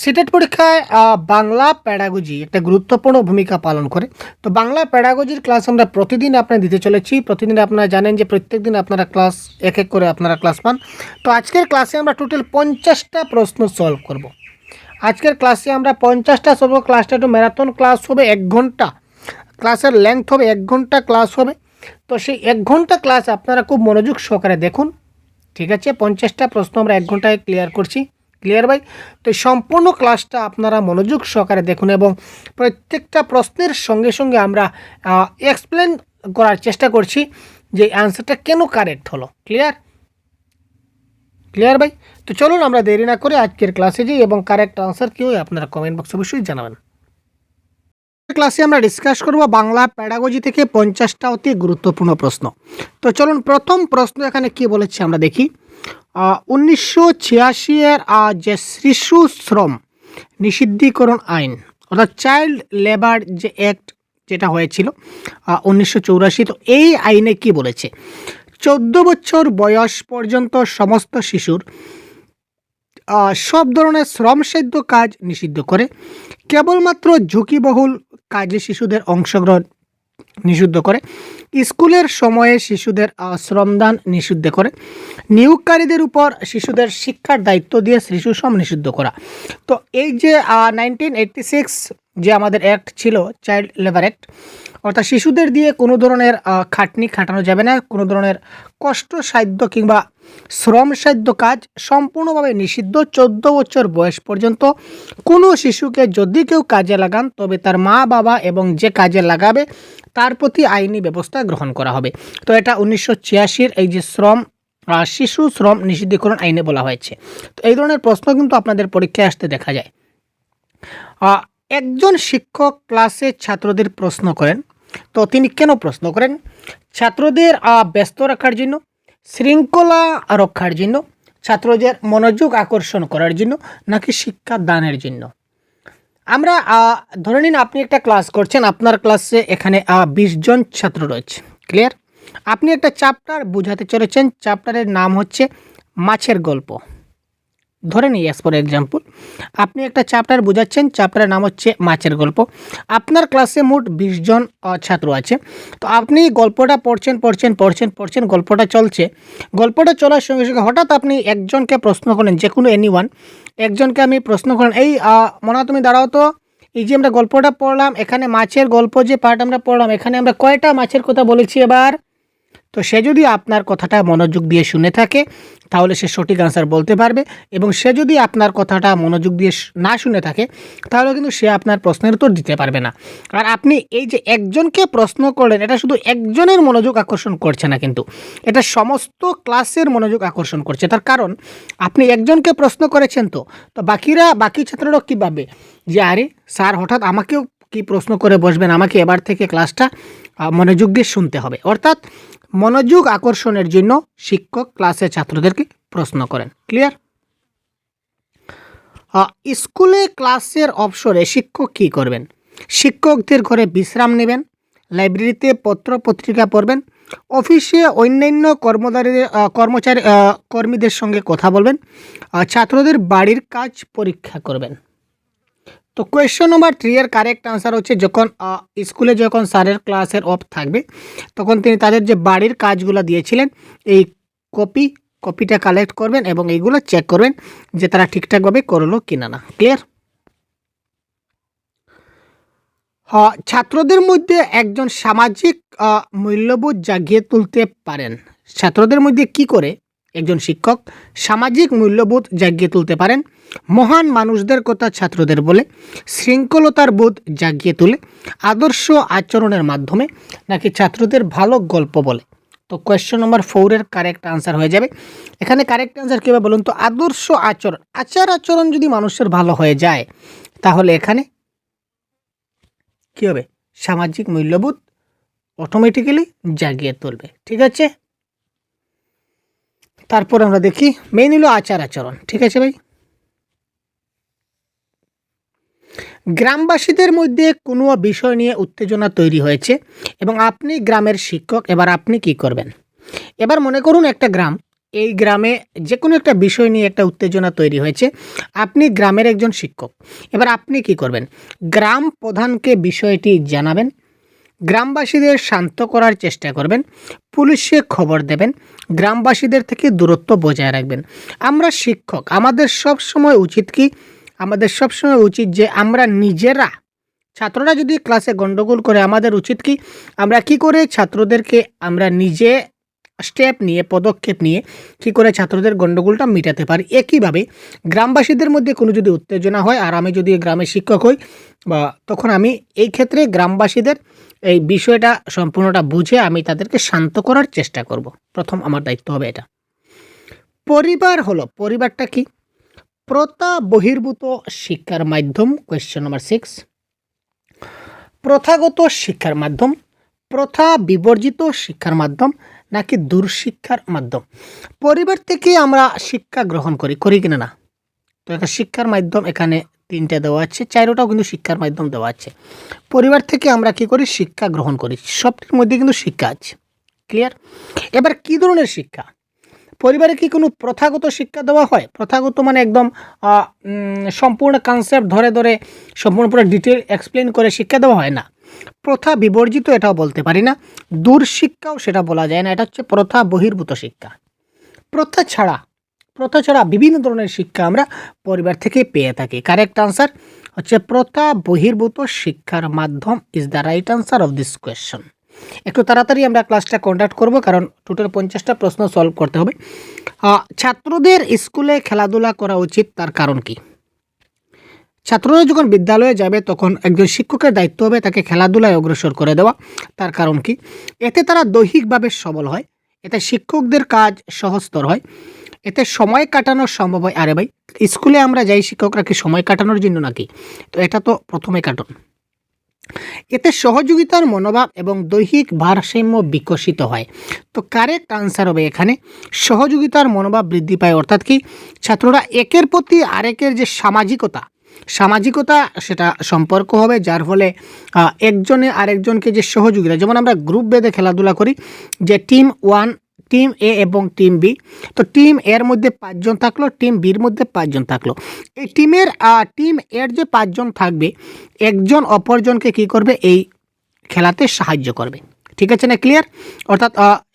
CTET পরীক্ষায় Bangla pedagogy একটা গুরুত্বপূর্ণ ভূমিকা পালন করে। তো বাংলা প্যাডাগজির ক্লাস আমরা প্রতিদিন দিতে চলেছি। প্রতিদিন আপনারা জানেন যে প্রত্যেকদিন আপনারা ক্লাস এক এক করে আপনারা ক্লাস পান। তো আজকের ক্লাসে আমরা টোটাল 50টা প্রশ্ন সলভ করব। আজকের ক্লাসে আমরা 50টা সলভ। ক্লাসটা একটু ম্যারাথন ক্লাস হবে, 1 ঘন্টা ক্লাসের লেন্থ হবে, 1 ঘন্টা ক্লাস হবে। তো সেই 1 ঘন্টা ক্লাস আপনারা খুব মনোযোগ সহকারে দেখুন, ঠিক আছে? 50টা প্রশ্ন আমরা 1 ঘন্টায় ক্লিয়ার করছি। ক্লিয়ার ভাই? তো সম্পূর্ণ ক্লাসটা আপনারা মনোযোগ সহকারে দেখুন এবং প্রত্যেকটা প্রশ্নের সঙ্গে সঙ্গে আমরা এক্সপ্লেন করার চেষ্টা করছি যে অ্যান্সারটা কেন কারেক্ট হলো। ক্লিয়ার? ক্লিয়ার ভাই? তো চলুন আমরা দেরি না করে আজকের ক্লাসে যাই এবং কারেক্ট আনসার কী হয় আপনারা কমেন্ট বক্সে অবশ্যই জানাবেন। ক্লাসে আমরা ডিসকাস করব বাংলা প্যাডাগজি থেকে 50টা অতি গুরুত্বপূর্ণ প্রশ্ন। তো চলুন প্রথম প্রশ্ন এখানে কি বলেছে আমরা দেখি। 1986 এর যে শিশু শ্রম নিষিদ্ধকরণ আইন অর্থাৎ চাইল্ড লেবার যে অ্যাক্ট যেটা হয়েছিল 1984, তো এই আইনে কি বলেছে? 14 বছর বয়স পর্যন্ত সমস্ত শিশুর সব ধরনের শ্রমসাধ্য কাজ নিষিদ্ধ করে। কেবলমাত্র ঝুঁকিবহুল কাজে শিশুদের অংশগ্রহণ নিষিদ্ধ করে। স্কুলের সময়ে শিশুদের শ্রমদান নিষিদ্ধ করে। নিয়োগকারীদের উপর শিশুদের শিক্ষার দায়িত্ব দিয়ে শিশু শ্রম নিষিদ্ধ করা। তো এই যে 1986 যে আমাদের অ্যাক্ট ছিল, চাইল্ড লেবার অ্যাক্ট, অর্থাৎ শিশুদের দিয়ে কোনো ধরনের খাটনি খাটানো যাবে না, কোনো ধরনের কষ্টসাধ্য কিংবা শ্রমসাধ্য কাজ সম্পূর্ণভাবে নিষিদ্ধ। 14 বছর বয়স পর্যন্ত কোনো শিশুকে যদি কেউ কাজে লাগান তবে তার মা বাবা এবং যে কাজে লাগাবে তার প্রতি আইনি ব্যবস্থা গ্রহণ করা হবে। তো এটা 1986 এই যে শিশু শ্রম নিষিদ্ধকরণ আইনে বলা হয়েছে। তো এই ধরনের প্রশ্ন কিন্তু আপনাদের পরীক্ষায় আসতে দেখা যায়। একজন শিক্ষক ক্লাসে ছাত্রদের প্রশ্ন করেন, তো তিনি কেন প্রশ্ন করেন? ছাত্রদের ব্যস্ত রাখার জন্য, শৃঙ্খলা রক্ষার জন্য, ছাত্রদের মনোযোগ আকর্ষণ করার জন্য, নাকি শিক্ষা দানের জন্য? আমরা ধরে নিন আপনি একটা ক্লাস করছেন, আপনার ক্লাসে এখানে 20 জন ছাত্র রয়েছে। ক্লিয়ার? আপনি একটা চ্যাপ্টার বোঝাতে চলেছেন, চ্যাপ্টারের নাম হচ্ছে মাছের গল্প। ধরে নিই অ্যাজ ফর এক্সাম্পল আপনি একটা চ্যাপ্টার বোঝাচ্ছেন, চ্যাপ্টারের নাম হচ্ছে মাছের গল্প। আপনার ক্লাসে মোট 20 জন ছাত্র আছে। তো আপনি গল্পটা পড়ছেন, গল্পটা চলছে। গল্পটা চলার সঙ্গে সঙ্গে হঠাৎ আপনি একজনকে প্রশ্ন করেন, যে কোনো এনিওয়ান একজনকে আমি প্রশ্ন করেন, এই মনা তুমি দাঁড়াও তো, এই যে আমরা গল্পটা পড়লাম, এখানে মাছের গল্প যে পার্ট আমরা পড়লাম, এখানে আমরা কয়টা মাছের কথা বলেছি এবার? তো সে যদি আপনার কথাটা মনোযোগ দিয়ে শুনে থাকে তাহলে সে সঠিক আনসার বলতে পারবে, এবং সে যদি আপনার কথাটা মনোযোগ দিয়ে না শুনে থাকে তাহলে কিন্তু সে আপনার প্রশ্নের উত্তর দিতে পারবে না। আর আপনি এই যে একজনকে প্রশ্ন করলেন, এটা শুধু একজনের মনোযোগ আকর্ষণ করছে না, কিন্তু এটা সমস্ত ক্লাসের মনোযোগ আকর্ষণ করছে। তার কারণ আপনি একজনকে প্রশ্ন করেছেন, তো বাকি ছাত্ররাও কী ভাববে যে আরে স্যার হঠাৎ আমাকেও কি প্রশ্ন করে বসবেন, আমাকে এবার থেকে ক্লাসটা মনোযোগ দিয়ে শুনতে হবে। অর্থাৎ মনোযোগ আকর্ষণের জন্য শিক্ষক ক্লাসে ছাত্রদেরকে প্রশ্ন করেন। ক্লিয়ার? স্কুলে ক্লাসের অবসরে শিক্ষক কী করবেন? শিক্ষকদের ঘরে বিশ্রাম নেবেন, লাইব্রেরিতে পত্র পত্রিকা পড়বেন, অফিসে অন্যান্য কর্মীদের সঙ্গে কথা বলবেন, ছাত্রদের বাড়ির কাজ পরীক্ষা করবেন। তো কোয়েশ্চন নম্বর 3 এর কারেক্ট আনসার হচ্ছে যখন স্কুলে যখন স্যারের ক্লাসের অফ থাকবে তখন তিনি তাদের যে বাড়ির কাজগুলো দিয়েছিলেন এই কপিটা কালেক্ট করবেন এবং এইগুলো চেক করবেন যে তারা ঠিকঠাকভাবে করলো কিনা না। ক্লিয়ার? ছাত্রদের মধ্যে একজন সামাজিক মূল্যবোধ জাগিয়ে তুলতে পারেন। ছাত্রদের মধ্যে কি করে একজন শিক্ষক সামাজিক মূল্যবোধ জাগিয়ে তুলতে পারেন? মহান মানুষদের কথা ছাত্রদের বলে, শৃঙ্খলতার বোধ জাগিয়ে তোলে, আদর্শ আচরণের মাধ্যমে, নাকি ছাত্রদের ভালো গল্প বলে? তো কোয়েশ্চন নম্বর 4 এর কারেক্ট আনসার হয়ে যাবে। এখানে কারেক্ট আনসার কী হবে বলুন তো? আদর্শ আচরণ যদি মানুষের ভালো হয়ে যায় তাহলে এখানে কী হবে? সামাজিক মূল্যবোধ অটোমেটিক্যালি জাগিয়ে তুলবে। ঠিক আছে? তারপর আমরা দেখি মেইন হলো আচরণ। ঠিক আছে ভাই? গ্রামবাসীদের মধ্যে কোনো বিষয় নিয়ে উত্তেজনা তৈরি হয়েছে এবং আপনি গ্রামের শিক্ষক, এবার আপনি কি করবেন? এবার মনে করুন একটা গ্রাম, এই গ্রামে যে কোনো একটা বিষয় নিয়ে একটা উত্তেজনা তৈরি হয়েছে, আপনি গ্রামের একজন শিক্ষক। এবার আপনি কি করবেন? গ্রাম প্রধানকে বিষয়টি জানাবেন, গ্রামবাসীদের শান্ত করার চেষ্টা করবেন, পুলিশে খবর দেবেন, গ্রামবাসীদের থেকে দূরত্ব বজায় রাখবেন। আমরা শিক্ষক, আমাদের সব সময় উচিত কি? আমাদের সব সময় উচিত যে আমরা নিজেরা, ছাত্ররা যদি ক্লাসে গন্ডগোল করে, আমাদের উচিত কি? আমরা কি করে ছাত্রদেরকে আমরা নিজে স্টেপ নিয়ে, পদক্ষেপ নিয়ে কী করে ছাত্রদের গণ্ডগোলটা মেটাতে পারি। একইভাবে গ্রামবাসীদের মধ্যে কোনো যদি উত্তেজনা হয়, আর আমি যদি গ্রামের শিক্ষক হই, বা তখন আমি এই ক্ষেত্রে গ্রামবাসীদের এই বিষয়টা সম্পূর্ণটা বুঝে আমি তাদেরকে শান্ত করার চেষ্টা করব। প্রথম আমার দায়িত্ব হবে এটা। পরিবার হলো, পরিবারটা কি? প্রথা বহির্ভূত শিক্ষার মাধ্যম। কোয়েশ্চেন নাম্বার 6, প্রথাগত শিক্ষার মাধ্যম, প্রথা বিবর্জিত শিক্ষার মাধ্যম, নাকি দূরশিক্ষার মাধ্যম? পরিবার থেকে আমরা শিক্ষা গ্রহণ করি কিনা না? তো একটা শিক্ষার মাধ্যম এখানে 3টে দেওয়া আছে, 4টাও কিন্তু শিক্ষার মাধ্যম দেওয়া আছে। পরিবার থেকে আমরা কি করি? শিক্ষা গ্রহণ করি। সবটির মধ্যে কিন্তু শিক্ষা আছে। ক্লিয়ার? এবার কি ধরনের শিক্ষা? পরিবারে কি কোনো প্রথাগত শিক্ষা দেওয়া হয়? প্রথাগত মানে একদম সম্পূর্ণ কনসেপ্ট ধরে ধরে সম্পূর্ণ পুরো ডিটেল এক্সপ্লেন করে শিক্ষা দেওয়া হয় না। প্রথা বিবর্জিত এটাও বলতে পারি না, দূর শিক্ষাও সেটা বলা যায় না। এটা হচ্ছে প্রথা বহির্ভূত শিক্ষা। প্রথা ছাড়া বিভিন্ন ধরনের শিক্ষা আমরা পরিবার থেকে পেয়ে থাকি। কারেক্ট আনসার হচ্ছে প্রথা বহির্ভূত শিক্ষার মাধ্যম is the right answer of this question. একটু তাড়াতাড়ি আমরা ক্লাসটা কন্ডাক্ট করব, কারণ টোটাল 50টা প্রশ্ন সলভ করতে হবে। ছাত্রদের স্কুলে খেলাধুলা করা উচিত, তার কারণ কি? ছাত্ররা যখন বিদ্যালয়ে যাবে তখন একজন শিক্ষকের দায়িত্ব হবে তাকে খেলাধুলায় অগ্রসর করে দেওয়া। তার কারণ কি? এতে তারা দৈহিকভাবে সবল হয়, এতে শিক্ষকদের কাজ সহজতর হয়, এতে সময় কাটানো সম্ভব হয়। আরে ভাই, স্কুলে আমরা যাই শিক্ষকরা কি সময় কাটানোর জন্য নাকি? তো এটা তো প্রথমে কাটুন। এতে সহযোগিতার মনোভাব এবং দৈহিক ভারসাম্য বিকশিত হয়। তো কারেক্ট আনসার হবে এখানে সহযোগিতার মনোভাব বৃদ্ধি পায়। অর্থাৎ কি? ছাত্ররা একের প্রতি আরেকের যে সামাজিকতা সেটা সম্পর্ক হবে, যার ফলে একজনে আরেকজনকে যে সহযোগিতা, যেমন আমরা গ্রুপ বেঁধে খেলাধুলা করি, যে টিম 1, টিম এ এবং টিম বি। তো টিম এর মধ্যে 5 জন থাকলো, টিম বির মধ্যে 5 জন থাকলো। এই টিম এর যে 5 জন থাকবে, একজন অপরজনকে কি করবে? এই খেলাতে সাহায্য করবে। ঠিক আছে না? ক্লিয়ার? অর্থাৎ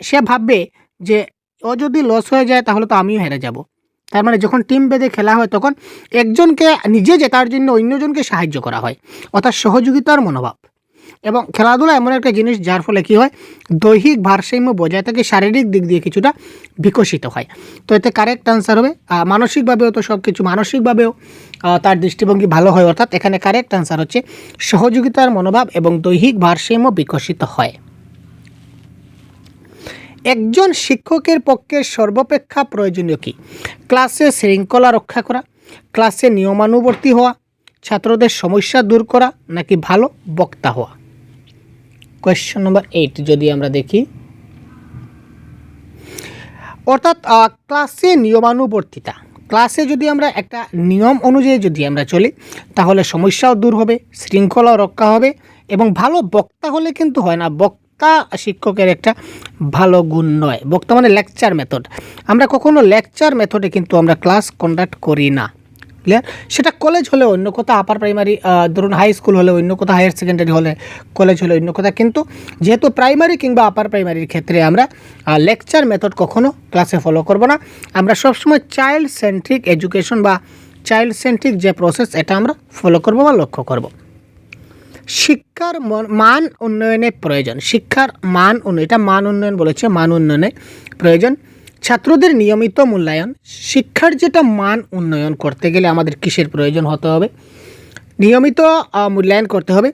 সে ভাববে যে ও যদি লস হয়ে যায় তাহলে তো আমিও হেরে যাব। তার মানে যখন টিম বেঁধে খেলা হয় তখন একজনকে নিজে জেতার জন্য অন্যজনকে সাহায্য করা হয়, অর্থাৎ সহযোগিতার মনোভাব। এবং খেলাধুলা এমন একটা জিনিস যার ফলে কি হয়? দৈহিক ভারসাম্য বজায় থাকে, শারীরিক দিক দিয়ে কিছুটা বিকশিত হয়। তো এতে কারেক্ট আনসার হবে মানসিকভাবেও, তো সব কিছু মানসিকভাবেও তার দৃষ্টিভঙ্গি ভালো হয়। অর্থাৎ এখানে কারেক্ট আনসার হচ্ছে সহযোগিতার মনোভাব এবং দৈহিক ভারসাম্য বিকশিত হয়। একজন শিক্ষকের পক্ষে সর্বাপেক্ষা প্রয়োজনীয় কি? ক্লাসে শৃঙ্খলা রক্ষা করা, ক্লাসে নিয়মানুবর্তী হওয়া, ছাত্রদের সমস্যা দূর করা, নাকি ভালো বক্তা হওয়া? কোয়েশ্চন নম্বর 8 যদি আমরা দেখি, অর্থাৎ ক্লাসে নিয়মানুবর্তিতা। ক্লাসে যদি আমরা একটা নিয়ম অনুযায়ী যদি আমরা চলি তাহলে সমস্যাও দূর হবে, শৃঙ্খলাও রক্ষা হবে, এবং ভালো বক্তা হলে কিন্তু হয় না। বক্তা শিক্ষকের একটা ভালো গুণ নয়। বক্তা মানে লেকচার মেথড। আমরা কখনো লেকচার মেথডে কিন্তু আমরা ক্লাস কন্ডাক্ট করি না। ক্লিয়ার? সেটা কলেজ হলে অন্য কথা, আপার প্রাইমারি ধরুন হাই স্কুল হলে অন্য কথা, হায়ার সেকেন্ডারি হলে, কলেজ হলে অন্য কথা। কিন্তু যেহেতু প্রাইমারি কিংবা আপার প্রাইমারির ক্ষেত্রে আমরা লেকচার মেথড কখনো ক্লাসে ফলো করব না। আমরা সবসময় চাইল্ড সেন্ট্রিক এডুকেশন বা চাইল্ড সেন্ট্রিক যে প্রসেস, এটা আমরা ফলো করব বা লক্ষ্য করব। শিক্ষার মান উন্নয়নের প্রয়োজন। শিক্ষার মান উন্নয়ন, এটা মান উন্নয়ন বলেছে, মান উন্নয়নের প্রয়োজন। ছাত্রদের নিয়মিত মূল্যায়ন। শিক্ষার যেটা মান উন্নয়ন করতে গেলে আমাদের কিসের প্রয়োজন হতে হবে? নিয়মিত মূল্যায়ন করতে হবে।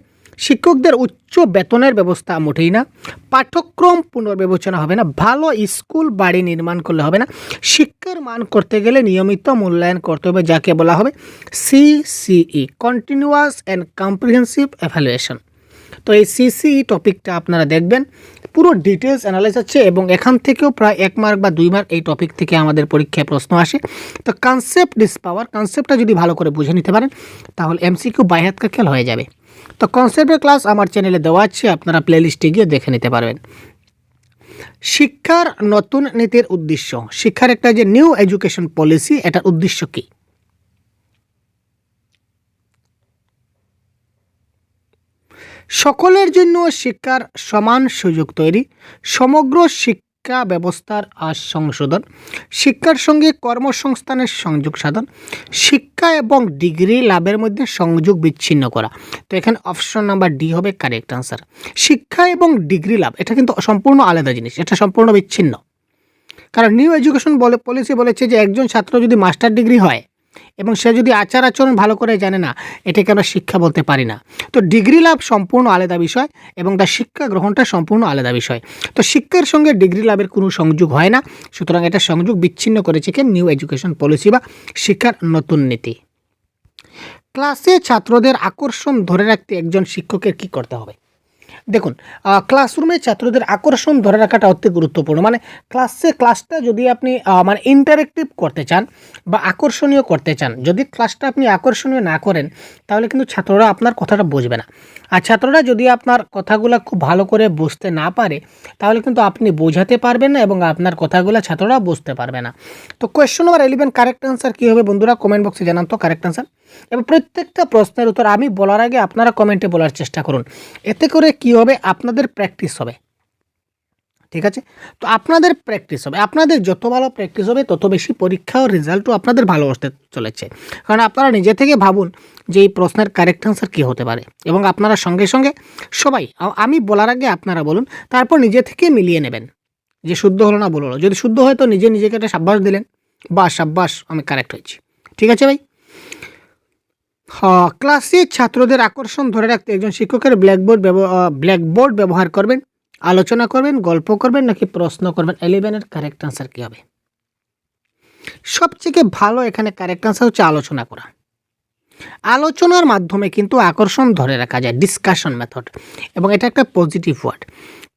শিক্ষকদের উচ্চ বেতনের ব্যবস্থা মোটেই না। পাঠ্যক্রম পুনর্বিবেচনা হবে না। ভালো স্কুল বাড়ি নির্মাণ করলে হবে না। শিক্ষার মান করতে গেলে নিয়মিত মূল্যায়ন করতে হবে, যাকে বলা হবে CCE, continuous and comprehensive evaluation. তো এই CCE টপিকটা আপনারা দেখবেন, পুরো ডিটেলস অ্যানালাইজ আছে, এবং এখান থেকেও প্রায় 1 মার্ক বা 2 মার্ক এই টপিক থেকে আমাদের পরীক্ষায় প্রশ্ন আসে। তো কনসেপ্ট ইজ পাওয়ার, কনসেপ্টটা যদি ভালো করে বুঝে নিতে পারেন তাহলে MCQ বাই হাত কা খেল হয়ে যাবে। তো কনসেপ্টের ক্লাস আমার চ্যানেলে দেওয়া আছে, আপনারা প্লেলিস্টে গিয়ে দেখে নিতে পারবেন। শিক্ষার নতুন নীতির উদ্দেশ্য, শিক্ষার একটা যে নিউ এডুকেশন পলিসি, এটার উদ্দেশ্য কি? সকলের জন্য শিক্ষার সমান সুযোগ তৈরি, সমগ্র শিক্ষা ব্যবস্থার সংশোধন, শিক্ষার সঙ্গে কর্মসংস্থানের সংযোগ সাধন, শিক্ষা এবং ডিগ্রি লাভের মধ্যে সংযোগ বিচ্ছিন্ন করা। তো এখানে অপশন নাম্বার ডি হবে কারেক্ট আনসার। শিক্ষা এবং ডিগ্রি লাভ এটা কিন্তু সম্পূর্ণ আলাদা জিনিস, এটা সম্পূর্ণ বিচ্ছিন্ন। কারণ নিউ এডুকেশন পলিসি বলেছে যে একজন ছাত্র যদি মাস্টার ডিগ্রি হয় এবং সে যদি আচার আচরণ ভালো করে জানে না, এটাকে আমরা শিক্ষা বলতে পারি না। তো ডিগ্রি লাভ সম্পূর্ণ আলাদা বিষয় এবং তার শিক্ষা গ্রহণটা সম্পূর্ণ আলাদা বিষয়। তো শিক্ষার সঙ্গে ডিগ্রি লাভের কোনো সংযোগ হয় না, সুতরাং এটা সংযোগ বিচ্ছিন্ন করেছে কি নিউ এডুকেশন পলিসি বা শিক্ষার নতুন নীতি। ক্লাসে ছাত্রদের আকর্ষণ ধরে রাখতে একজন শিক্ষকের কি করতে হবে? দেখুন, ক্লাসরুমে ছাত্রদের আকর্ষণ ধরে রাখাটা অতি গুরুত্বপূর্ণ। মানে ক্লাসটা যদি আপনি মানে ইন্টারেক্টিভ করতে চান বা আকর্ষণীয় করতে চান, যদি ক্লাসটা আপনি আকর্ষণীয় না করেন তাহলে কিন্তু ছাত্ররা আপনার কথাটা বুঝবে না। আর ছাত্ররা যদি আপনার কথাগুলো খুব ভালো করে বুঝতে না পারে তাহলে কিন্তু আপনি বোঝাতে পারবেন না এবং আপনার কথাগুলো ছাত্ররা বুঝতে পারবে না। তো কোয়েশ্চন নাম্বার 11 কারেক্ট আনসার কী হবে বন্ধুরা? কমেন্ট বক্সে জানান তো কারেক্ট আনসার। এবং প্রত্যেকটা প্রশ্নের উত্তর আমি বলার আগে আপনারা কমেন্টে বলার চেষ্টা করুন, এতে করে কি হবে, আপনাদের প্র্যাকটিস হবে। ঠিক আছে, তো আপনাদের প্র্যাকটিস হবে, আপনাদের যত ভালো প্র্যাকটিস হবে তত বেশি পরীক্ষা ও রেজাল্টও আপনাদের ভালো আসতে চলেছে। কারণ আপনারা নিজে থেকে ভাবুন যে এই প্রশ্নের কারেক্ট আনসার কী হতে পারে এবং আপনারা সঙ্গে সঙ্গে সবাই, আমি বলার আগে আপনারা বলুন, তারপর নিজে থেকে মিলিয়ে নেবেন যে শুদ্ধ হলো না ভুল হলো। যদি শুদ্ধ হয় তো নিজেকে একটা সাব্বাস দিলেন, বা সাব্বাস আমি কারেক্ট হয়েছি। ঠিক আছে ভাই। ক্লাসে ছাত্রদের আকর্ষণ ধরে রাখতে একজন শিক্ষকের ব্ল্যাকবোর্ড ব্যবহার করবেন, আলোচনা করবেন, গল্প করবেন নাকি প্রশ্ন করবেন? 11 কারেক্ট আনসার কী হবে? সবথেকে ভালো এখানে কারেক্ট আনসার হচ্ছে আলোচনা করা। আলোচনার মাধ্যমে কিন্তু আকর্ষণ ধরে রাখা যায়, ডিসকাশন মেথড, এবং এটা একটা পজিটিভ ওয়ার্ড।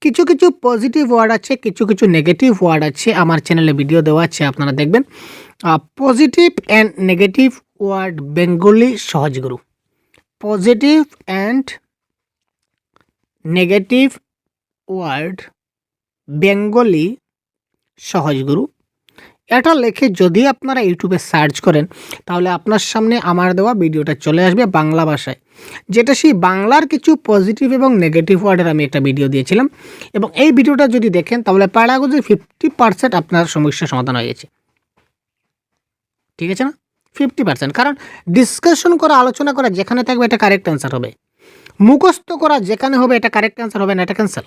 কিছু পজিটিভ ওয়ার্ড আছে, কিছু নেগেটিভ ওয়ার্ড আছে, আমার চ্যানেলে ভিডিও দেওয়া আছে, আপনারা দেখবেন। Positive and negative word Bengali সহজগুরু, positive and negative word Bengali সহজগুরু, এটা লিখে যদি আপনারা ইউটিউবে সার্চ করেন তাহলে আপনার সামনে আমার দেওয়া ভিডিওটা চলে আসবে বাংলা ভাষায়, যেটা সেই বাংলার কিছু পজিটিভ এবং নেগেটিভ ওয়ার্ডের আমি একটা ভিডিও দিয়েছিলাম। এবং এই ভিডিওটা যদি দেখেন তাহলে প্যারাগোজির 50% আপনার সমস্যার সমাধান হয়ে গেছে। ঠিক আছে না? 50%। কারণ ডিসকাশন করা, আলোচনা করা যেখানে থাকবে এটা কারেক্ট অ্যান্সার হবে, মুখস্থ করা যেখানে হবে এটা কারেক্ট অ্যান্সার হবে না, এটা ক্যান্সেল।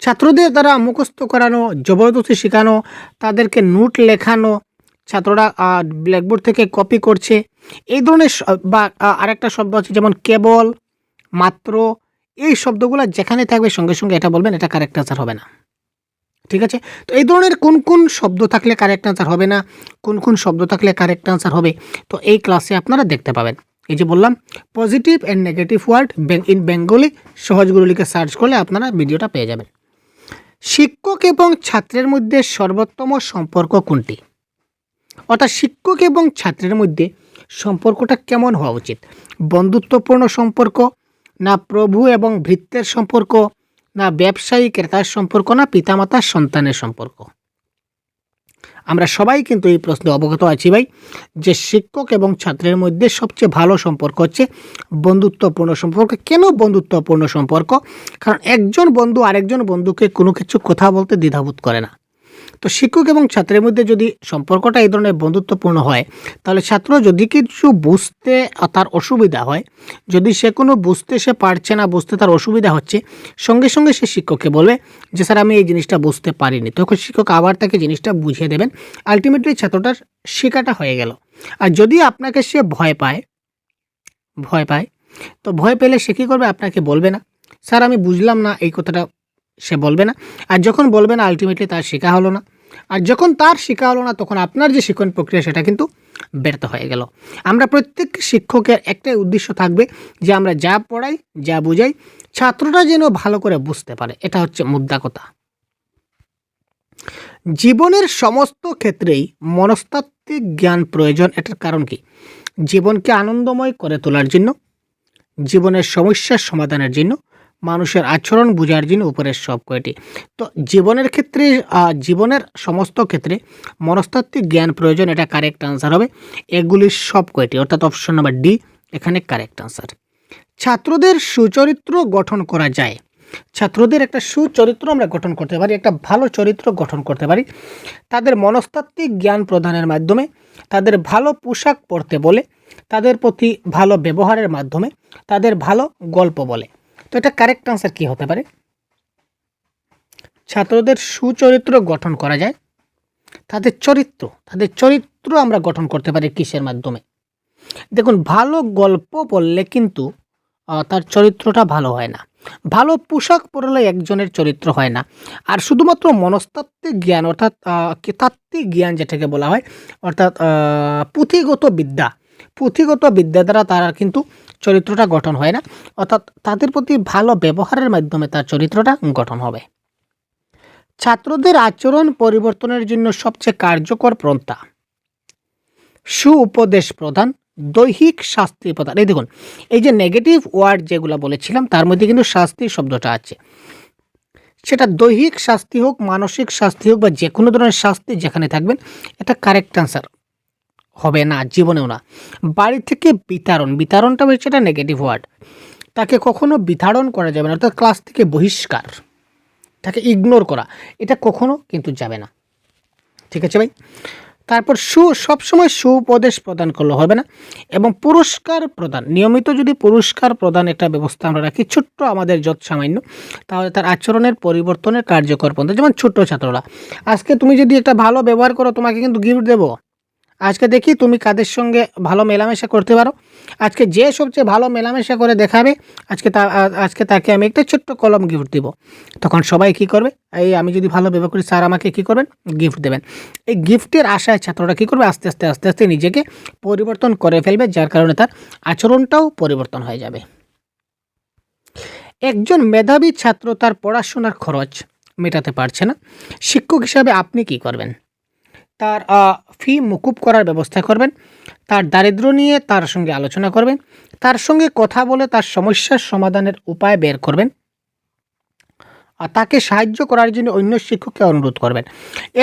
ছাত্রদের দ্বারা মুখস্থ করানো, জবরদস্তি শেখানো, তাদেরকে নোট লেখানো, ছাত্ররা ব্ল্যাকবোর্ড থেকে কপি করছে, এই ধরনের বা আরেকটা শব্দ আছে যেমন কেবল, মাত্র, এই শব্দগুলো যেখানে থাকবে সঙ্গে সঙ্গে এটা বলবেন, এটা কারেক্ট আনসার হবে না। ঠিক আছে, তো এই ধরনের কোন শব্দ থাকলে কারেক্ট আনসার হবে না, কোন শব্দ থাকলে কারেক্ট আনসার হবে, তো এই ক্লাসে আপনারা দেখতে পাবেন। এই যে বললাম positive and negative word in Bengali সহজগুলো লিখে সার্চ করলে আপনারা ভিডিওটা পেয়ে যাবেন। শিক্ষক এবং ছাত্রের মধ্যে সর্বোত্তম সম্পর্ক কোনটি? অর্থাৎ শিক্ষক এবং ছাত্রের মধ্যে সম্পর্কটা কেমন হওয়া উচিত? বন্ধুত্বপূর্ণ সম্পর্ক, না প্রভু এবং ভৃত্যের সম্পর্ক, না ব্যবসায়ী ক্রেতার সম্পর্ক, না পিতামাতার সন্তানের সম্পর্ক? আমরা সবাই কিন্তু এই প্রশ্নে অবগত আছি ভাই যে শিক্ষক এবং ছাত্রের মধ্যে সবচেয়ে ভালো সম্পর্ক হচ্ছে বন্ধুত্বপূর্ণ সম্পর্ক। কেন বন্ধুত্বপূর্ণ সম্পর্ক? কারণ একজন বন্ধু আরেকজন বন্ধুকে কোনো কিছু কথা বলতে দ্বিধাবোধ করে না। তো শিক্ষক এবং ছাত্রের মধ্যে যদি সম্পর্কটা এই ধরনের বন্ধুত্বপূর্ণ হয় তাহলে ছাত্র যদি কিছু বুঝতে তার অসুবিধা হয়, যদি সে কোনো বুঝতে সে পারছে না, বুঝতে তার অসুবিধা হচ্ছে, সঙ্গে সঙ্গে সে শিক্ষককে বলবে যে স্যার আমি এই জিনিসটা বুঝতে পারিনি, তখন শিক্ষক আবার তাকে জিনিসটা বুঝিয়ে দেবেন। আলটিমেটলি ছাত্রটার শেখাটা হয়ে গেল। আর যদি আপনাকে সে ভয় পায়, তো ভয় পেলে সে কী করবে? আপনাকে বলবে না, স্যার আমি বুঝলাম না, এই কথাটা সে বলবে না। আর যখন বলবে না আলটিমেটলি তার শেখা হলো না। আর যখন তার শেখা হলো না তখন আপনার যে শিক্ষণ প্রক্রিয়া সেটা কিন্তু ব্যর্থ হয়ে গেল। আমরা প্রত্যেক শিক্ষকের একটাই উদ্দেশ্য থাকবে যে আমরা যা পড়াই, যা বুঝাই, ছাত্ররা যেন ভালো করে বুঝতে পারে, এটা হচ্ছে মুদ্রা কথা। জীবনের সমস্ত ক্ষেত্রেই মনস্তাত্ত্বিক জ্ঞান প্রয়োজন, এটার কারণ কি? জীবনকে আনন্দময় করে তোলার জন্য, জীবনের সমস্যার সমাধানের জন্য, মানুষের আচরণ বোঝার জন্য উপরের সব কয়টি। তো জীবনের ক্ষেত্রে জীবনের সমস্ত ক্ষেত্রে মনস্তাত্ত্বিক জ্ঞান প্রয়োজন, এটা কারেক্ট আনসার হবে এগুলির সব কয়টি, অর্থাৎ অপশন নাম্বার ডি এখানে কারেক্ট আনসার। ছাত্রদের সুচরিত্র গঠন করা যায়। ছাত্রদের একটা সুচরিত্র আমরা গঠন করতে পারি, একটা ভালো চরিত্র গঠন করতে পারি তাদের মনস্তাত্ত্বিক জ্ঞান প্রদানের মাধ্যমে, তাদের ভালো পোশাক পরতে বলে, তাদের প্রতি ভালো ব্যবহারের মাধ্যমে, তাদের ভালো গল্প বলে। তো এটা কারেক্ট আনসার কি হতে পারে? ছাত্রদের সুচরিত্র গঠন করা যায়, তাদের চরিত্র আমরা গঠন করতে পারি কিসের মাধ্যমে? দেখুন, ভালো গল্প বললে কিন্তু তার চরিত্রটা ভালো হয় না, ভালো পোশাক পরলে একজনের চরিত্র হয় না। আর শুধুমাত্র মনস্তাত্ত্বিক জ্ঞান অর্থাৎ তাত্ত্বিক জ্ঞান যেটাকে বলা হয়, অর্থাৎ পুঁথিগত বিদ্যা দ্বারা তারা কিন্তু চরিত্রটা গঠন হয় না, অর্থাৎ তাদের প্রতি ভালো ব্যবহারের মাধ্যমে তার চরিত্রটা গঠন হবে। ছাত্রদের আচরণ পরিবর্তনের জন্য সবচেয়ে কার্যকর পন্থা সুউপদেশ প্রদান, দৈহিক শাস্তি প্রদান। এই দেখুন, এই যে নেগেটিভ ওয়ার্ড যেগুলো বলেছিলাম তার মধ্যে কিন্তু শাস্তি শব্দটা আছে, সেটা দৈহিক শাস্তি হোক, মানসিক শাস্তি হোক, বা যে কোনো ধরনের শাস্তি যেখানে থাকবেন এটা কারেক্ট আনসার হবে না, জীবনেও না। বাড়ি থেকে বিতাড়নটা হচ্ছে এটা নেগেটিভ ওয়ার্ড, তাকে কখনো বিতাড়ন করা যাবে না, অর্থাৎ ক্লাস থেকে বহিষ্কার, তাকে ইগনোর করা, এটা কখনো কিন্তু যাবে না। ঠিক আছে ভাই? তারপর সবসময় সুউপদেশ প্রদান করলে হবে না, এবং পুরস্কার প্রদান, নিয়মিত যদি পুরস্কার প্রদান একটা ব্যবস্থা আমরা রাখি ছোট্ট আমাদের যত সামান্য, তাহলে তার আচরণের পরিবর্তনের কার্যকর পন্থা। যেমন ছোট্ট ছাত্ররা, আজকে তুমি যদি একটা ভালো ব্যবহার করো তোমাকে কিন্তু গিফট দেবো, আজকে দেখি তুমি কাদের সঙ্গে ভালো মেলামেশা করতে পারো, আজকে যে সবচেয়ে ভালো মেলামেশা করে দেখাবে আজকে তাকে আমি একটা ছোট্ট কলম গিফট দিব। তখন সবাই কি করবে, এই আমি যদি ভালো ব্যবহার করি স্যার আমাকে কি করবেন, গিফট দেবেন। এই গিফটের আশায় ছাত্ররা কি করবে, আস্তে আস্তে নিজেকে পরিবর্তন করে ফেলবে, যার কারণে তার আচরণটাও পরিবর্তন হয়ে যাবে। একজন মেধাবী ছাত্র তার পড়াশোনার খরচ মেটাতে পারছে না, শিক্ষক হিসাবে আপনি কি করবেন? তার ফি মকুব করার ব্যবস্থা করবেন, তার দারিদ্র্য নিয়ে তার সঙ্গে আলোচনা করবেন, তার সঙ্গে কথা বলে তার সমস্যার সমাধানের উপায় বের করবেন, আর তাকে সাহায্য করার জন্য অন্য শিক্ষককে অনুরোধ করবেন।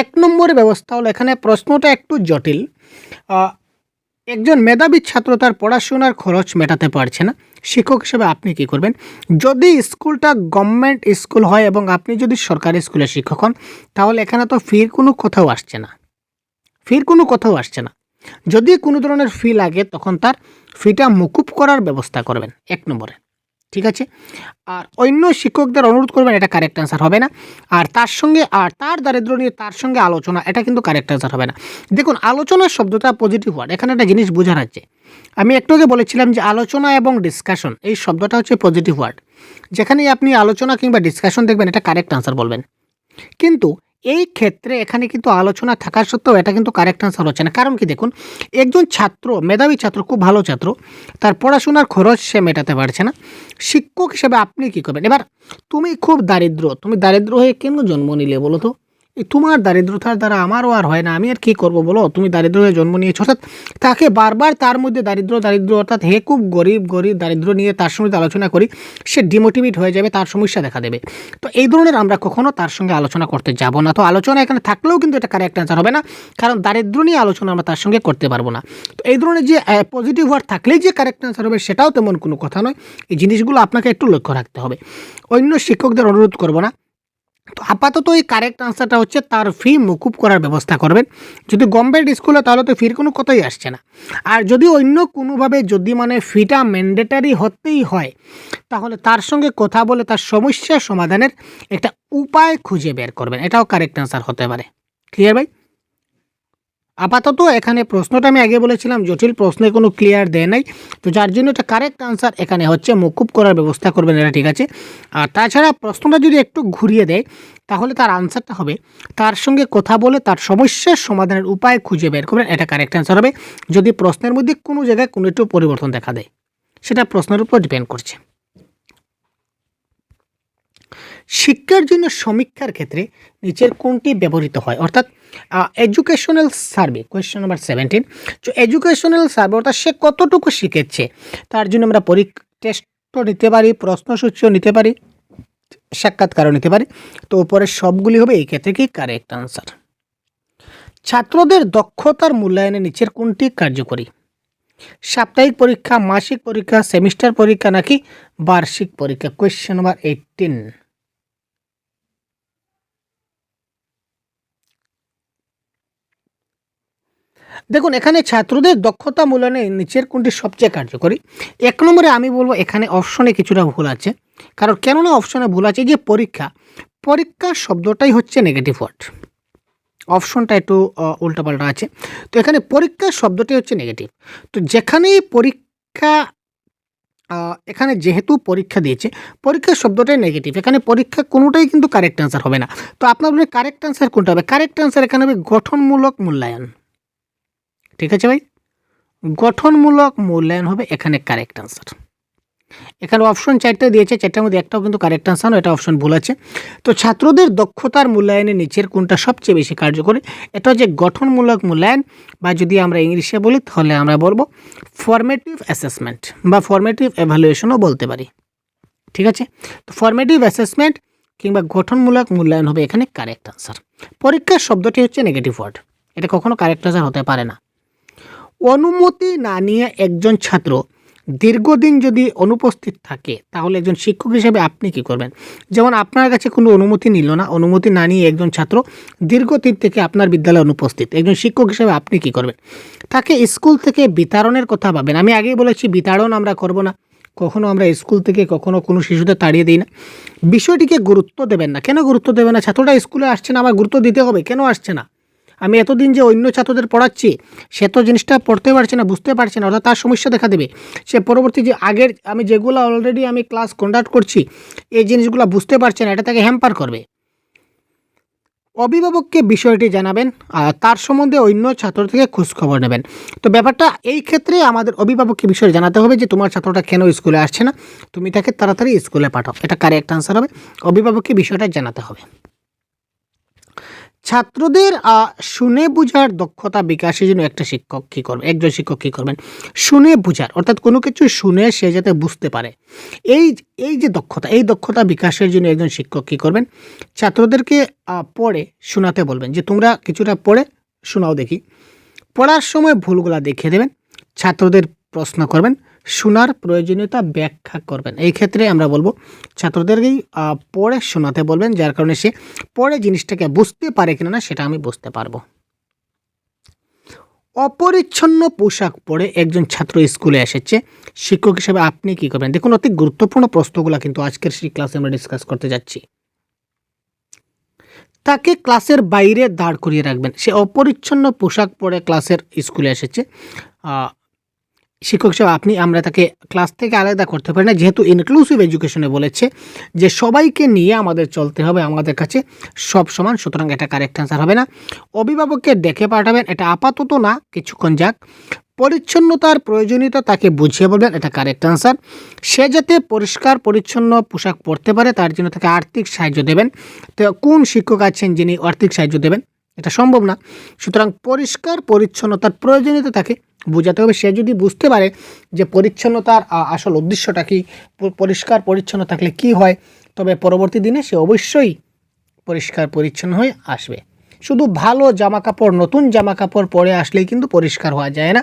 1 নম্বরের ব্যবস্থা হলো, এখানে প্রশ্নটা একটু জটিল। একজন মেধাবী ছাত্র তার পড়াশোনার খরচ মেটাতে পারছে না, শিক্ষক হিসেবে আপনি কি করবেন? যদি স্কুলটা গভর্নমেন্ট স্কুল হয় এবং আপনি যদি সরকারি স্কুলের শিক্ষক হন, তাহলে এখানে তো ফির কোনো কোথাও আসছে না। যদি কোনো ধরনের ফি লাগে তখন তার ফিটা মকুব করার ব্যবস্থা করবেন 1 নম্বরে। ঠিক আছে? আর অন্য শিক্ষকদের অনুরোধ করবেন, এটা কারেক্ট আনসার হবে না। আর তার দারিদ্র্য নিয়ে তার সঙ্গে আলোচনা, এটা কিন্তু কারেক্ট আনসার হবে না। দেখুন, আলোচনার শব্দটা পজিটিভ ওয়ার্ড, এখানে একটা জিনিস বোঝার আছে। আমি একটু আগে বলেছিলাম যে আলোচনা এবং ডিসকাশন, এই শব্দটা হচ্ছে পজিটিভ ওয়ার্ড, যেখানেই আপনি আলোচনা কিংবা ডিসকাশন দেখবেন এটা কারেক্ট আনসার বলবেন। কিন্তু এই ক্ষেত্রে এখানে কিন্তু আলোচনা থাকা সত্ত্বেও এটা কিন্তু কারেক্ট আনসার হচ্ছে না। কারণ কি, দেখুন, একজন ছাত্র, মেধাবী ছাত্র, খুব ভালো ছাত্র, তার পড়াশোনার খরচ সে মেটাতে পারছে না, শিক্ষক হিসেবে আপনি কী করবেন? এবার তুমি খুব তুমি দারিদ্র হয়ে কেন জন্ম নিলে বলো তো? এই তোমার দারিদ্রতার দ্বারা আমারও আর হয় না, আমি আর কী করবো বলো? তুমি দারিদ্র হয়ে জন্ম নিয়েছ, অর্থাৎ তাকে বারবার তার মধ্যে দারিদ্র অর্থাৎ হে খুব গরিব দারিদ্র নিয়ে তার সঙ্গে আলোচনা করি, সে ডিমোটিভেট হয়ে যাবে, তার সমস্যা দেখা দেবে। তো এই ধরনের আমরা কখনো তার সঙ্গে আলোচনা করতে যাব না। তো আলোচনা এখানে থাকলেও কিন্তু এটা কারেক্ট আনসার হবে না, কারণ দারিদ্র নিয়ে আলোচনা আমরা তার সঙ্গে করতে পারবো না। তো এই ধরনের যে পজিটিভ ওয়ার্ড থাকলেই যে কারেক্ট আনসার হবে সেটাও তেমন কোনো কথা নয়। এই জিনিসগুলো আপনাকে একটু লক্ষ্য রাখতে হবে। অন্য শিক্ষকদের অনুরোধ করব না। তো আপাতত এই কারেক্ট আনসারটা হচ্ছে তার ফি মকুব করার ব্যবস্থা করবেন। যদি গভর্নমেন্ট স্কুলে তাহলে তো ফির কোনো কথাই আসছে না। আর যদি অন্য কোনোভাবে যদি ফিটা ম্যান্ডেটারি হতেই হয়, তাহলে তার সঙ্গে কথা বলে তার সমস্যা সমাধানের একটা উপায় খুঁজে বের করবেন, এটাও কারেক্ট আনসার হতে পারে। ক্লিয়ার ভাই? আপাতত এখানে প্রশ্নটা আমি আগে বলেছিলাম জটিল, প্রশ্নে কোনো ক্লিয়ার দেয় নাই, তো যার জন্য এটা কারেক্ট আনসার এখানে হচ্ছে মকুব করার ব্যবস্থা করবেন, এটা ঠিক আছে। আর তাছাড়া প্রশ্নটা যদি একটু ঘুরিয়ে দেয় তাহলে তার আনসারটা হবে তার সঙ্গে কথা বলে তার সমস্যার সমাধানের উপায় খুঁজে বের করবেন, এটা কারেক্ট আনসার হবে। যদি প্রশ্নের মধ্যে কোনো জায়গায় কোনো একটু পরিবর্তন দেখা দেয়, সেটা প্রশ্নের উপর ডিপেন্ড করছে। শিক্ষার জন্য সমীক্ষার ক্ষেত্রে নিচের কোনটি ব্যবহৃত হয়? অর্থাৎ এডুকেশনাল সার্ভে, কোয়েশ্চেন নাম্বার 17। তো এডুকেশনাল সার্ভে অর্থাৎ সে কতটুকু শিখেছে তার জন্য আমরা টেস্টও নিতে পারি, প্রশ্নসূচিও নিতে পারি, সাক্ষাৎকারও নিতে পারে। তো উপরের সবগুলি হবে এই ক্ষেত্রে কি কারেক্ট আনসার। ছাত্রদের দক্ষতার মূল্যায়নে নিচের কোনটি কার্যকরী? সাপ্তাহিক পরীক্ষা, মাসিক পরীক্ষা, সেমিস্টার পরীক্ষা নাকি বার্ষিক পরীক্ষা? Question number 18। দেখুন এখানে ছাত্রদের দক্ষতা মূল্যায়নে নিচের কোনটি সবচেয়ে কার্যকরী? 1 নম্বরে আমি বলবো এখানে অপশনে কিছুটা ভুল আছে। কারণ কেননা অপশনে ভুল আছে, যে পরীক্ষা, পরীক্ষা শব্দটাই হচ্ছে নেগেটিভ ওয়ার্ড। অপশনটা একটু উল্টাপাল্টা আছে। তো এখানে পরীক্ষা শব্দটি হচ্ছে নেগেটিভ। তো যেখানেই পরীক্ষা, এখানে যেহেতু পরীক্ষা দিয়েছে, পরীক্ষা শব্দটাই নেগেটিভ, এখানে পরীক্ষা কোনোটাই কিন্তু কারেক্ট অ্যান্সার হবে না। তো আপনার বলে কারেক্ট অ্যান্সার কোনটা হবে? কারেক্ট অ্যান্সার এখানে হবে গঠনমূলক মূল্যায়ন। ঠিক আছে ভাই, গঠনমূলক মূল্যায়ন হবে এখানে কারেক্ট অ্যান্সার। এখানে অপশন 4টে দিয়েছে, 4টার মধ্যে একটাও কিন্তু কারেক্ট আনসার নয়, এটা অপশন ভুল আছে। তো ছাত্রদের দক্ষতার মূল্যায়নে নিচের কোনটা সবচেয়ে বেশি কার্যকরী? এটা হচ্ছে গঠনমূলক মূল্যায়ন, বা যদি আমরা ইংলিশে বলি তাহলে আমরা বলবো ফর্মেটিভ অ্যাসেসমেন্ট বা ফর্মেটিভ এভালুয়েশনও বলতে পারি। ঠিক আছে, তো ফর্মেটিভ অ্যাসেসমেন্ট কিংবা গঠনমূলক মূল্যায়ন হবে এখানে কারেক্ট আনসার। পরীক্ষার শব্দটি হচ্ছে নেগেটিভ ওয়ার্ড, এটা কখনো কারেক্ট আনসার হতে পারে না। অনুমতি না নিয়ে একজন ছাত্র দীর্ঘদিন যদি অনুপস্থিত থাকে তাহলে একজন শিক্ষক হিসেবে আপনি কি করবেন? যেমন আপনার কাছে কোনো অনুমতি নিল না, অনুমতি না নিয়ে একজন ছাত্র দীর্ঘদিন থেকে আপনার বিদ্যালয়ে অনুপস্থিত, একজন শিক্ষক হিসেবে আপনি কি করবেন? তাকে স্কুল থেকে বিতরণের কথা ভাবেন। আমি আগেই বলেছি বিতরণ আমরা করব না, কখনো আমরা স্কুল থেকে কখনো কোনো শিশুদের তাড়িয়ে দিই না। বিষয়টিকে গুরুত্ব দেবেন না। কেন গুরুত্ব দেবেন না? ছাত্রটা স্কুলে আসছে না, আমার গুরুত্ব দিতে হবে। কেন আসছে না? আমি এতদিন যে অন্য ছাত্রদের পড়াচ্ছি, সে তো জিনিসটা পড়তে পারছে না, বুঝতে পারছে না, অর্থাৎ তার সমস্যা দেখা দেবে। সে পরবর্তী যে আগের আমি যেগুলো অলরেডি আমি ক্লাস কন্ডাক্ট করছি, এই জিনিসগুলো বুঝতে পারছে না, এটা তাকে হ্যাম্পার করবে। অভিভাবককে বিষয়টি জানাবেন, আর তার সম্বন্ধে অন্য ছাত্র থেকে খোঁজখবর নেবেন। তো ব্যাপারটা এই ক্ষেত্রে আমাদের অভিভাবককে বিষয় জানাতে হবে যে তোমার ছাত্রটা কেন স্কুলে আসছে না, তুমি তাকে তাড়াতাড়ি স্কুলে পাঠাও। এটা কারেক্ট আনসার হবে, অভিভাবককে বিষয়টা জানাতে হবে। ছাত্রদের শুনে বুঝার দক্ষতা বিকাশের জন্য একটা শিক্ষক কী করবে, একজন শিক্ষক কী করবেন? শুনে বুঝার, অর্থাৎ কোনো কিছু শুনে সে যাতে বুঝতে পারে, এই যে দক্ষতা, এই দক্ষতা বিকাশের জন্য একজন শিক্ষক কী করবেন? ছাত্রদেরকে পড়ে শোনাতে বলবেন, যে তোমরা কিছুটা পড়ে শোনাও দেখি। পড়ার সময় ভুলগুলা দেখিয়ে দেবেন, ছাত্রদের প্রশ্ন করবেন, শোনার প্রয়োজনীয়তা ব্যাখ্যা করবেন। এই ক্ষেত্রে আমরা বলবো ছাত্রদেরকেই পড়ে শোনাতে বলবেন, যার কারণে সে পড়ে জিনিসটাকে বুঝতে পারে কিনা না সেটা আমি বুঝতে পারবো। অপরিচ্ছন্ন পোশাক পরে একজন ছাত্র স্কুলে এসেছে, শিক্ষক হিসেবে আপনি কি করবেন? দেখুন অতি গুরুত্বপূর্ণ প্রশ্নগুলো কিন্তু আজকের সেই ক্লাসে আমরা ডিসকাস করতে যাচ্ছি। তাকে ক্লাসের বাইরে দাঁড় করিয়ে রাখবেন। সে অপরিচ্ছন্ন পোশাক পরে ক্লাসের স্কুলে এসেছে, শিক্ষক হিসেবে আপনি, আমরা তাকে ক্লাস থেকে আলাদা করতে পারি না, যেহেতু ইনক্লুসিভ এডুকেশনে বলেছে যে সবাইকে নিয়ে আমাদের চলতে হবে, আমাদের কাছে সব সমান, সুতরাং এটা কারেক্ট অ্যান্সার হবে না। অভিভাবককে ডেকে পাঠাবেন, এটা আপাতত না, কিছুক্ষণ যাক। পরিচ্ছন্নতার প্রয়োজনীয়তা তাকে বুঝিয়ে বলবেন, এটা কারেক্ট অ্যান্সার। সে যাতে পরিষ্কার পরিচ্ছন্ন পোশাক পরতে পারে তার জন্য তাকে আর্থিক সাহায্য দেবেন। তো কোন শিক্ষক আছেন যিনি আর্থিক সাহায্য দেবেন? এটা সম্ভব না। সুতরাং পরিষ্কার পরিচ্ছন্নতার প্রয়োজনীয়তা তাকে বোঝাতে হবে। সে যদি বুঝতে পারে যে পরিচ্ছন্নতার আসল উদ্দেশ্যটা কি, পরিষ্কার পরিচ্ছন্ন থাকলে কি হয়, তবে পরবর্তী দিনে সে অবশ্যই পরিষ্কার পরিচ্ছন্ন হয়ে আসবে। শুধু ভালো জামা কাপড়, নতুন জামা কাপড় পরে আসলেই কিন্তু পরিষ্কার হওয়া যায় না।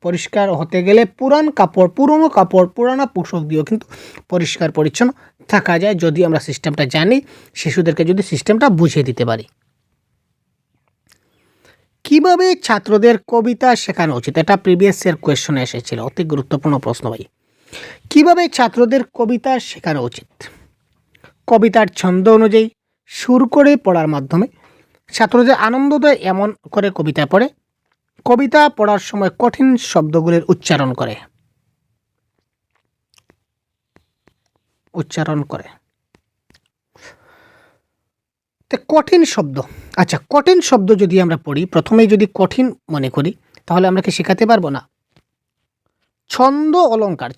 পরিষ্কার হতে গেলে পুরনো কাপড়, পুরানো পোশাক দিয়েও কিন্তু পরিষ্কার পরিচ্ছন্ন থাকা যায়, যদি আমরা সিস্টেমটা জানি, শিশুদেরকে যদি সিস্টেমটা বুঝিয়ে দিতে পারি। কিভাবে ছাত্রদের কবিতা শেখানো উচিত? এটা প্রিভিয়াস ইয়ার কোয়েশ্চনে এসেছিল, অতি গুরুত্বপূর্ণ প্রশ্ন ভাই। কিভাবে ছাত্রদের কবিতা শেখানো উচিত? কবিতার ছন্দ অনুযায়ী সুর করে পড়ার মাধ্যমে ছাত্রদের আনন্দ দেয় এমন করে কবিতা পড়ে। কবিতা পড়ার সময় কঠিন শব্দগুলির উচ্চারণ করে। তো কঠিন শব্দ, আচ্ছা কঠিন শব্দ যদি আমরা পড়ি, প্রথমেই যদি কঠিন মনে করি, তাহলে আমরা কি শেখাতে পারবো না? ছন্দ অলঙ্কার,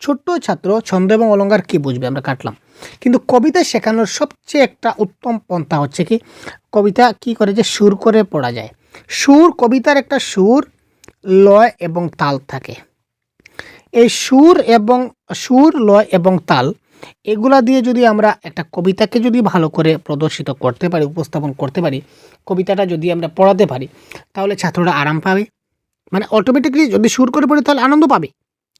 ছোট্ট ছাত্র ছন্দ এবং অলঙ্কার কি বুঝবে, আমরা কাটলাম। কিন্তু কবিতা শেখানোর সবচেয়ে একটা উত্তম পন্থা হচ্ছে কি, কবিতা কি করে যে সুর করে পড়া যায়। সুর, কবিতার একটা সুর, লয় এবং তাল থাকে। এই সুর, লয় এবং তাল এগুলা দিয়ে যদি আমরা একটা কবিতাকে যদি ভালো করে প্রদর্শিত করতে পারি, উপস্থাপন করতে পারি, কবিতাটা যদি আমরা পড়াতে পারি, তাহলে ছাত্ররা আরাম পাবে। মানে অটোমেটিকলি যদি সুর করে পড়ে তাহলে আনন্দ পাবে।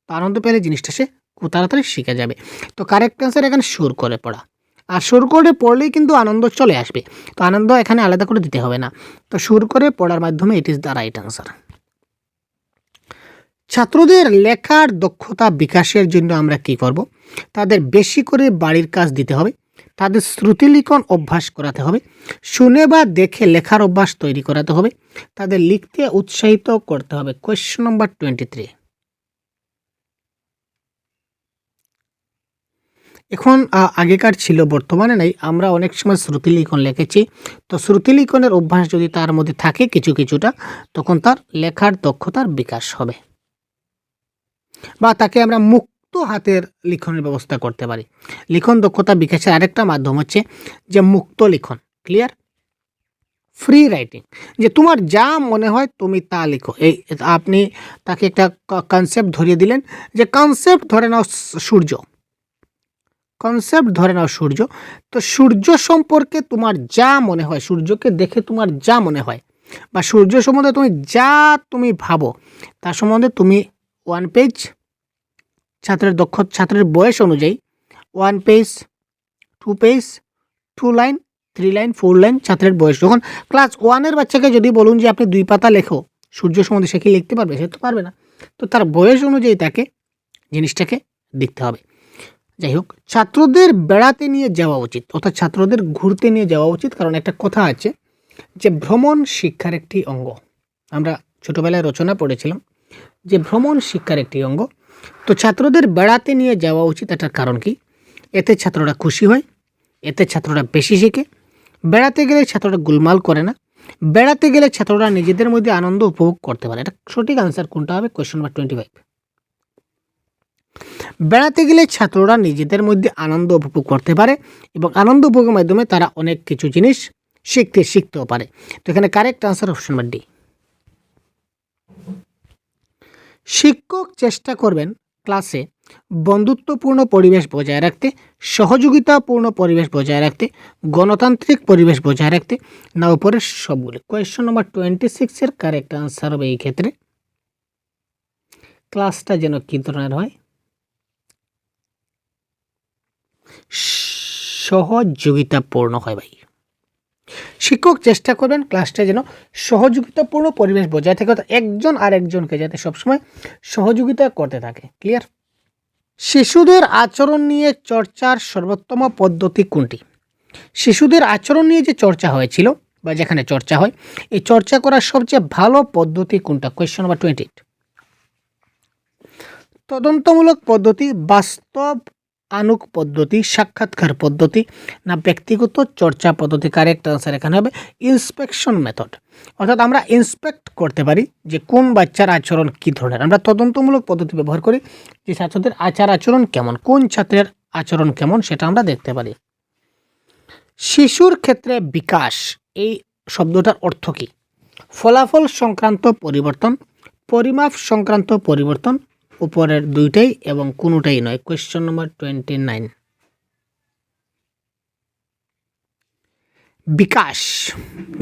তো আনন্দ পেলে জিনিসটা সে খুব তাড়াতাড়ি শিখে যাবে। তো কারেক্ট অ্যান্সার এখানে সুর করে পড়া। আর সুর করে পড়লেই কিন্তু আনন্দ চলে আসবে। তো আনন্দ এখানে আলাদা করে দিতে হবে না। তো সুর করে পড়ার মাধ্যমে it is the right answer. ছাত্রদের লেখার দক্ষতা বিকাশের জন্য আমরা কি করব? তাদের বেশি করে বাড়ির কাজ দিতে হবে, তাদের শ্রুতিলিখন অভ্যাস করাতে হবে, শুনে বা দেখে লেখার অভ্যাস তৈরি করাতে হবে, তাদের লিখতে উৎসাহিত করতে হবে। কোয়েশ্চন নম্বর 23। এখন আগেকার ছিল, বর্তমানে নেই। আমরা অনেক সময় শ্রুতিলিখন লিখেছি। তো শ্রুতিলিখনের অভ্যাস যদি তার মধ্যে থাকে কিছুটা, তখন তার লেখার দক্ষতার বিকাশ হবে। বা তাকে আমরা মুক্ত হাতের লিখনের ব্যবস্থা করতে পারি। লিখন দক্ষতা বিকাশের আরেকটা মাধ্যম হচ্ছে যে মুক্ত লিখন, ক্লিয়ার, ফ্রি রাইটিং, যে তোমার যা মনে হয় তুমি তা লিখো। এই আপনি তাকে একটা কনসেপ্ট ধরিয়ে দিলেন, যে কনসেপ্ট ধরে নাও সূর্য, কনসেপ্ট ধরে নাও সূর্য। তো সূর্য সম্পর্কে তোমার যা মনে হয়, সূর্যকে দেখে তোমার যা মনে হয়, বা সূর্য সম্বন্ধে তুমি ভাবো, তার সম্বন্ধে তুমি 1 পেজ, ছাত্রের বয়স অনুযায়ী 1 page, 2 page, 2 line, 3 line, 4 line, ছাত্রের বয়স। যখন ক্লাস 1-এর বাচ্চাকে যদি বলুন যে আপনি 2 পাতা লেখো সূর্য সম্বন্ধে, সে কি লিখতে পারবে? সে তো পারবে না। তো তার বয়স অনুযায়ী তাকে জিনিসটাকে দেখতে হবে। যাই হোক, ছাত্রদের বেড়াতে নিয়ে যাওয়া উচিত, অর্থাৎ ছাত্রদের ঘুরতে নিয়ে যাওয়া উচিত। কারণ একটা কথা আছে যে ভ্রমণ শিক্ষার একটি অঙ্গ। আমরা ছোটোবেলায় রচনা পড়েছিলাম যে ভ্রমণ শিক্ষার একটি অঙ্গ। তো ছাত্রদের বেড়াতে নিয়ে যাওয়া উচিত। এটার কারণ কি? এতে ছাত্ররা খুশি হয়, এতে ছাত্ররা বেশি শেখে। বেড়াতে গেলে ছাত্ররা গোলমাল করে না, বেড়াতে গেলে ছাত্ররা নিজেদের মধ্যে আনন্দ উপভোগ করতে পারে। এটা সঠিক আনসার কোনটা হবে? Question number 25। বেড়াতে গেলে ছাত্ররা নিজেদের মধ্যে আনন্দ উপভোগ করতে পারে এবং আনন্দ উপভোগের মাধ্যমে তারা অনেক কিছু জিনিস শিখতেও পারে। তো এখানে correct answer option number D. শিক্ষক চেষ্টা করবেন ক্লাসে বন্ধুত্বপূর্ণ পরিবেশ বজায় রাখতে, সহযোগিতাপূর্ণ পরিবেশ বজায় রাখতে, গণতান্ত্রিক পরিবেশ বজায় রাখতে, না উপরের সবগুলি। কোয়েশ্চন নম্বর 26-এর কারেক্ট আনসার হবে এই ক্ষেত্রে ক্লাসটা যেন কী ধরনের হয়? সহযোগিতাপূর্ণ হয় ভাই। শিক্ষক চেষ্টা করবেন ক্লাসটা যেন সহযোগিতাপূর্ণ পরিবেশ বজায় থাকে, অর্থাৎ একজন আর একজনকে যাতে সবসময় সহযোগিতা করতে থাকে। ক্লিয়ার? শিশুদের আচরণ নিয়ে চর্চার সর্বোত্তম পদ্ধতি কোনটি? শিশুদের আচরণ নিয়ে যে চর্চা হয়েছিল বা যেখানে চর্চা হয়, এই চর্চা করার সবচেয়ে ভালো পদ্ধতি কোনটা? Question number 28। তদন্তমূলক পদ্ধতি, বাস্তব আনুক পদ্ধতি, সাক্ষাৎকার পদ্ধতি, না ব্যক্তিগত চর্চা পদ্ধতি? কারেক্ট আনসার এখানে হবে ইন্সপেকশন মেথড। অর্থাৎ আমরা ইন্সপেক্ট করতে পারি যে কোন বাচ্চার আচরণ কী ধরনের। আমরা তদন্তমূলক পদ্ধতি ব্যবহার করি যে ছাত্রদের আচরণ কেমন, কোন ছাত্রের আচরণ কেমন, সেটা আমরা দেখতে পারি। শিশুর ক্ষেত্রে বিকাশ, এই শব্দটার অর্থ কী? ফলাফল সংক্রান্ত পরিবর্তন, পরিমাপ সংক্রান্ত পরিবর্তন, উপরের দুইটাই এবং কোনোটাই নয়। কোয়েশ্চন নম্বর 29। বিকাশ,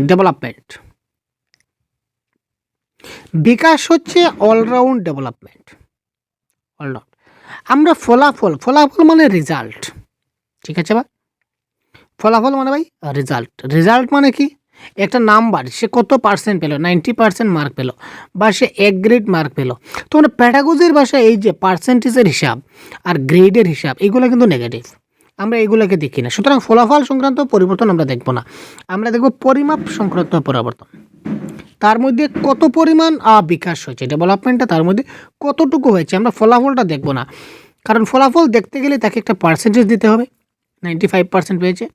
ডেভেলপমেন্ট। বিকাশ হচ্ছে অলরাউন্ড ডেভেলপমেন্ট, অলরাউন্ড। আমরা ফলাফল মানে রেজাল্ট, ঠিক আছে বা? ফলাফল মানে ভাই রেজাল্ট। রেজাল্ট মানে কি? একটা নাম্বার, সে কত পার্সেন্ট পেলো, 90% মার্ক পেলো, বা সে 1 গ্রেড মার্ক পেলো। তো আমরা প্যাডাগজির ভাষায় এই যে পার্সেন্টেজের হিসাব আর গ্রেডের হিসাব, এগুলো কিন্তু নেগেটিভ, আমরা এগুলোকে দেখি না। সুতরাং ফলাফল সংক্রান্ত পরিবর্তন আমরা দেখব না, আমরা দেখব পরিমাপ সংক্রান্ত পরিবর্তন। তার মধ্যে কত পরিমাণ বিকাশ হয়েছে, ডেভেলপমেন্টটা তার মধ্যে কতটুকু হয়েছে, আমরা ফলাফলটা দেখব না। কারণ ফলাফল দেখতে গেলে তাকে একটা পার্সেন্টেজ দিতে হবে, 95% পেয়েছে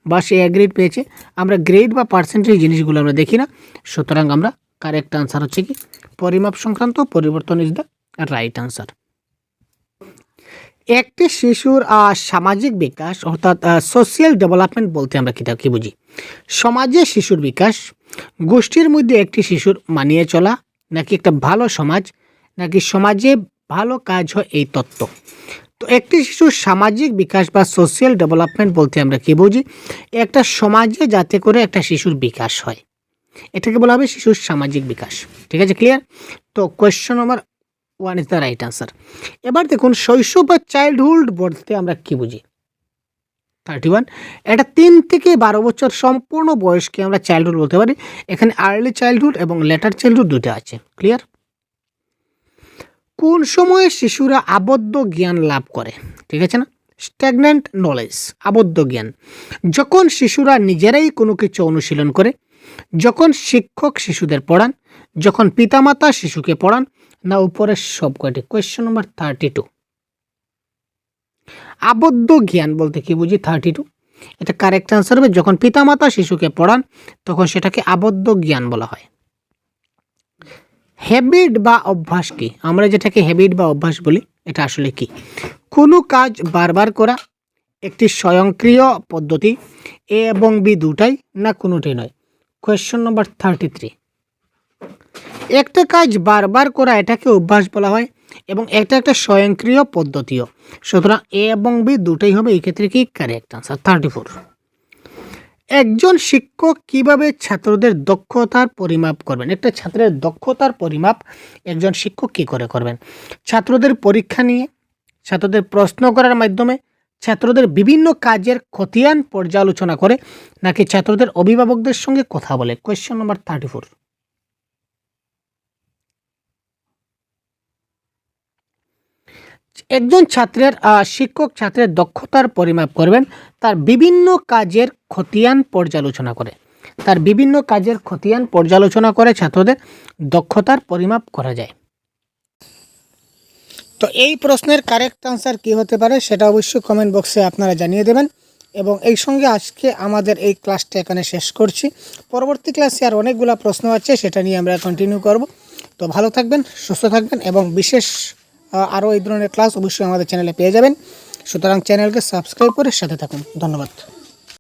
বা সে এ গ্রেড পেয়েছে। আমরা গ্রেড বা পার্সেন্টেজ জিনিসগুলো আমরা দেখি না। সুতরাং আমরা কারেক্ট আনসার হচ্ছে কি পরিমাপ সংক্রান্ত পরিবর্তন ইজ দ্য রাইট আনসার। একটি শিশুর সামাজিক বিকাশ অর্থাৎ সোশিয়াল ডেভেলপমেন্ট বলতে আমরা কি বুঝি? সমাজে শিশুর বিকাশ, গোষ্ঠীর মধ্যে একটি শিশুর মানিয়ে চলা, নাকি একটা ভালো সমাজ, নাকি সমাজে ভালো কাজ হয় এই তত্ত্ব। তো একটি শিশুর সামাজিক বিকাশ বা সোশিয়াল ডেভেলপমেন্ট বলতে আমরা কি বুঝি? একটা সমাজে যাতে করে একটা শিশুর বিকাশ হয়, এটাকে বলা হবে শিশুর সামাজিক বিকাশ। ঠিক আছে, ক্লিয়ার? তো question number 1 is the right answer. এবার দেখুন শৈশব বা চাইল্ডহুড বলতে আমরা কি বুঝি? 31, এটা 3 থেকে 12 বছর সম্পূর্ণ বয়সকে আমরা চাইল্ডহুড বলতে পারি। এখানে আর্লি চাইল্ডহুড এবং লেটার চাইল্ডহুড দুটো আছে, ক্লিয়ার? কোন সময়ে শিশুরা আবদ্ধ জ্ঞান লাভ করে? ঠিক আছে না? স্ট্যাগন্যান্ট নলেজ, আবদ্ধ জ্ঞান, যখন শিশুরা নিজেরাই কোনো কিছু অনুশীলন করে, যখন শিক্ষক শিশুদের পড়ান, যখন পিতামাতা শিশুকে পড়ান, না উপরের সব কয়টি? Question number 32। আবদ্ধ জ্ঞান বলতে কি বুঝি? 32, এটা কারেক্ট আনসার হবে। যখন পিতামাতা শিশুকে পড়ান তখন সেটাকে আবদ্ধ জ্ঞান বলা হয়। হ্যাবিট বা অভ্যাস কি? আমরা যেটাকে হ্যাবিট বা অভ্যাস বলি, এটা আসলে কি? কোনো কাজ বারবার করা, একটি স্বয়ংক্রিয় পদ্ধতি, এ এবং বি দুটাই, না কোনোটাই নয়? কোয়েশ্চন নম্বর 33। একটা কাজ বারবার করা এটাকে অভ্যাস বলা হয় এবং এটা একটা স্বয়ংক্রিয় পদ্ধতিও, সুতরাং এ এবং বি দুটাই হবে এই ক্ষেত্রে কি কারেক্ট আনসার। 34। একজন শিক্ষক কিভাবে ছাত্রদের দক্ষতার পরিমাপ করবেন? একটা ছাত্রের দক্ষতার পরিমাপ একজন শিক্ষক কি করে করবেন? ছাত্রদের পরীক্ষা নিয়ে, ছাত্রদের প্রশ্ন করার মাধ্যমে, ছাত্রদের বিভিন্ন কাজের খতিয়ান পর্যালোচনা করে, নাকি ছাত্রদের অভিভাবকদের সঙ্গে কথা বলে? কোয়েশ্চন নম্বর 34। একজন শিক্ষক ছাত্রের দক্ষতার পরিমাপ করবেন তার বিভিন্ন কাজের খতিয়ান পর্যালোচনা করে, তার বিভিন্ন কাজের খতিয়ান পর্যালোচনা করে ছাত্রদের দক্ষতার পরিমাপ করা যায়। তো এই প্রশ্নের কারেক্ট আনসার কি হতে পারে সেটা অবশ্যই কমেন্ট বক্সে আপনারা জানিয়ে দেবেন। এবং এই সঙ্গে আজকে আমাদের এই ক্লাসটা এখানে শেষ করছি। পরবর্তী ক্লাসে আর অনেকগুলো প্রশ্ন আছে, সেটা নিয়ে আমরা কন্টিনিউ করব। তো ভালো থাকবেন, সুস্থ থাকবেন এবং বিশেষ আরও এই ধরনের ক্লাস অবশ্যই আমাদের চ্যানেলে পেয়ে যাবেন। সুতরাং চ্যানেলকে সাবস্ক্রাইব করে সাথে থাকুন। ধন্যবাদ।